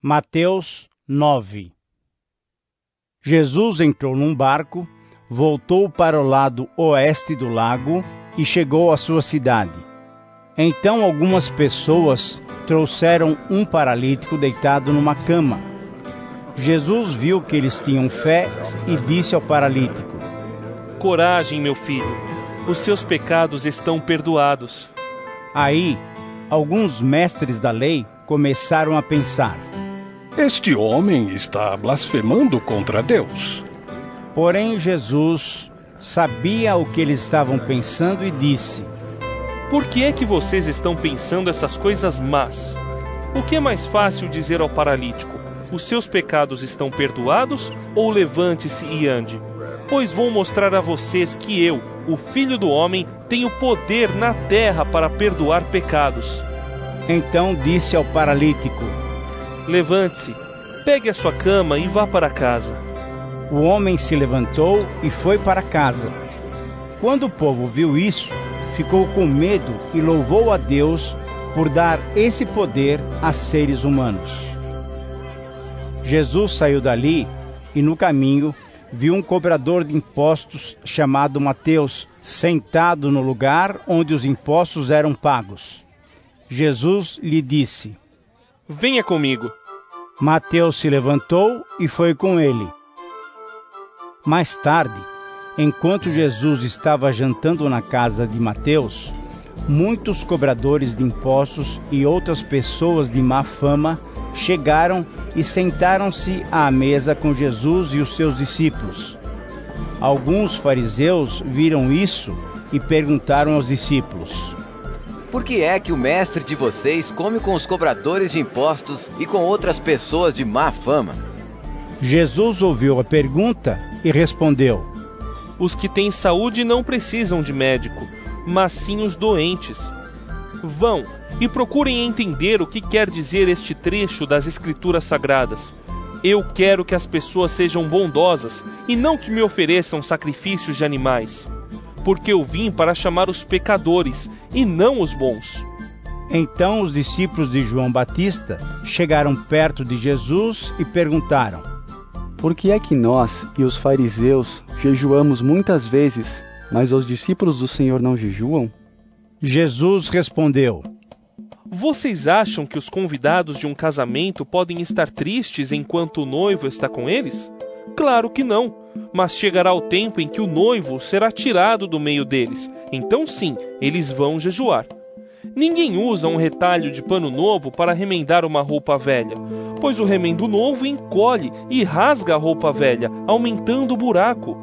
Mateus 9. Jesus entrou num barco, voltou para o lado oeste do lago e chegou à sua cidade. Então algumas pessoas trouxeram um paralítico deitado numa cama. Jesus viu que eles tinham fé e disse ao paralítico: Coragem, meu filho, os seus pecados estão perdoados. Aí, alguns mestres da lei começaram a pensar: Este homem está blasfemando contra Deus. Porém, Jesus sabia o que eles estavam pensando e disse: Por que é que vocês estão pensando essas coisas más? O que é mais fácil dizer ao paralítico: os seus pecados estão perdoados, ou levante-se e ande? Pois vou mostrar a vocês que eu, o Filho do Homem, tenho poder na terra para perdoar pecados. Então disse ao paralítico: Levante-se, pegue a sua cama e vá para casa. O homem se levantou e foi para casa. Quando o povo viu isso, ficou com medo e louvou a Deus por dar esse poder a seres humanos. Jesus saiu dali e no caminho viu um cobrador de impostos chamado Mateus sentado no lugar onde os impostos eram pagos. Jesus lhe disse: Venha comigo. Mateus se levantou e foi com ele. Mais tarde, enquanto Jesus estava jantando na casa de Mateus, muitos cobradores de impostos e outras pessoas de má fama chegaram e sentaram-se à mesa com Jesus e os seus discípulos. Alguns fariseus viram isso e perguntaram aos discípulos: Por que é que o mestre de vocês come com os cobradores de impostos e com outras pessoas de má fama? Jesus ouviu a pergunta e respondeu: Os que têm saúde não precisam de médico, mas sim os doentes. Vão e procurem entender o que quer dizer este trecho das Escrituras Sagradas. Eu quero que as pessoas sejam bondosas e não que me ofereçam sacrifícios de animais, porque eu vim para chamar os pecadores e não os bons. Então os discípulos de João Batista chegaram perto de Jesus e perguntaram: Por que é que nós e os fariseus jejuamos muitas vezes, mas os discípulos do Senhor não jejuam? Jesus respondeu: Vocês acham que os convidados de um casamento podem estar tristes enquanto o noivo está com eles? Claro que não, mas chegará o tempo em que o noivo será tirado do meio deles. Então sim, eles vão jejuar. Ninguém usa um retalho de pano novo para remendar uma roupa velha, pois o remendo novo encolhe e rasga a roupa velha, aumentando o buraco.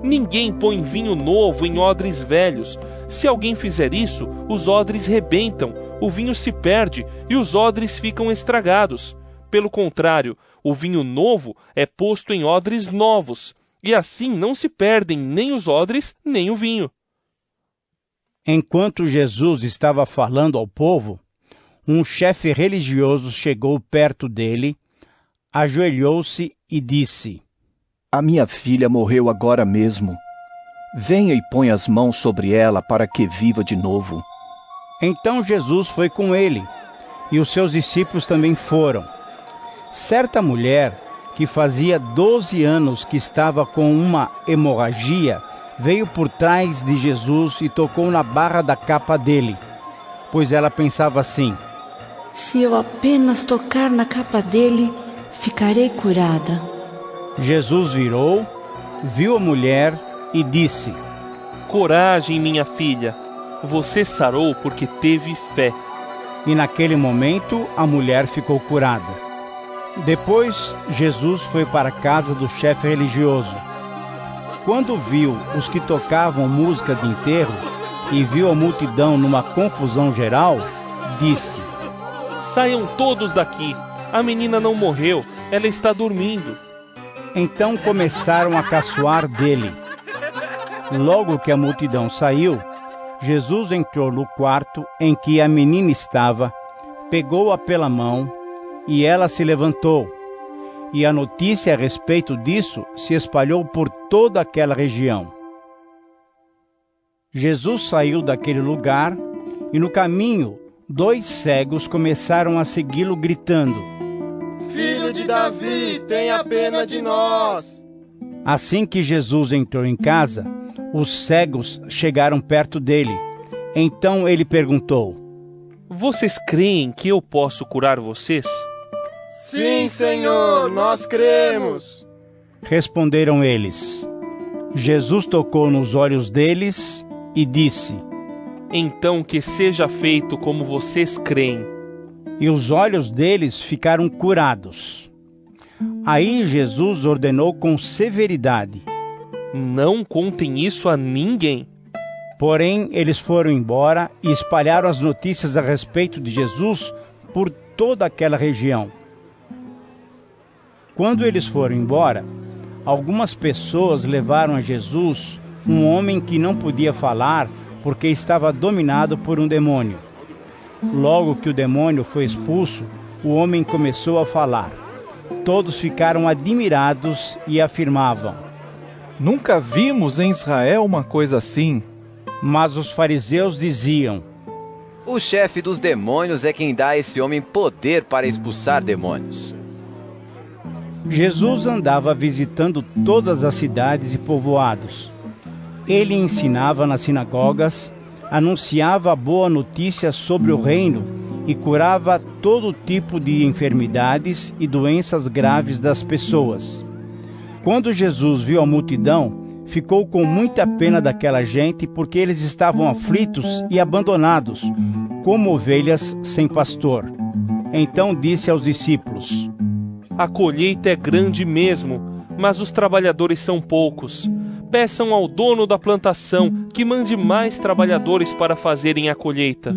Ninguém põe vinho novo em odres velhos. Se alguém fizer isso, os odres rebentam, o vinho se perde e os odres ficam estragados. Pelo contrário, o vinho novo é posto em odres novos, e assim não se perdem nem os odres nem o vinho. Enquanto Jesus estava falando ao povo, um chefe religioso chegou perto dele, ajoelhou-se e disse: A minha filha morreu agora mesmo. Venha e põe as mãos sobre ela para que viva de novo. Então Jesus foi com ele, e os seus discípulos também foram. Certa mulher, que fazia 12 anos que estava com uma hemorragia, veio por trás de Jesus e tocou na barra da capa dele, pois ela pensava assim: Se eu apenas tocar na capa dele, ficarei curada. Jesus virou, viu a mulher e disse: Coragem, minha filha, você sarou porque teve fé. E naquele momento a mulher ficou curada. Depois Jesus foi para a casa do chefe religioso. Quando viu os que tocavam música de enterro e viu a multidão numa confusão geral, disse: Saiam todos daqui, a menina não morreu, ela está dormindo. Então começaram a caçoar dele. Logo que a multidão saiu, Jesus entrou no quarto em que a menina estava, pegou-a pela mão e ela se levantou. E a notícia a respeito disso se espalhou por toda aquela região. Jesus saiu daquele lugar e no caminho 2 cegos começaram a segui-lo gritando: Filho filho de Davi, tenha pena de nós. Assim que Jesus entrou em casa, os cegos chegaram perto dele. Então ele perguntou: Vocês creem que eu posso curar vocês? Sim, Senhor, nós cremos. Responderam eles. Jesus tocou nos olhos deles e disse: Então que seja feito como vocês creem. E os olhos deles ficaram curados. Aí Jesus ordenou com severidade: Não contem isso a ninguém. Porém, eles foram embora e espalharam as notícias a respeito de Jesus por toda aquela região. Quando eles foram embora, algumas pessoas levaram a Jesus um homem que não podia falar porque estava dominado por um demônio. Logo que o demônio foi expulso, o homem começou a falar. Todos ficaram admirados e afirmavam: Nunca vimos em Israel uma coisa assim. Mas os fariseus diziam: O chefe dos demônios é quem dá a esse homem poder para expulsar demônios. Jesus andava visitando todas as cidades e povoados. Ele ensinava nas sinagogas, anunciava a boa notícia sobre o reino e curava todo tipo de enfermidades e doenças graves das pessoas. Quando Jesus viu a multidão, ficou com muita pena daquela gente, porque eles estavam aflitos e abandonados, como ovelhas sem pastor. Então disse aos discípulos: A colheita é grande mesmo, mas os trabalhadores são poucos. Peçam ao dono da plantação que mande mais trabalhadores para fazerem a colheita.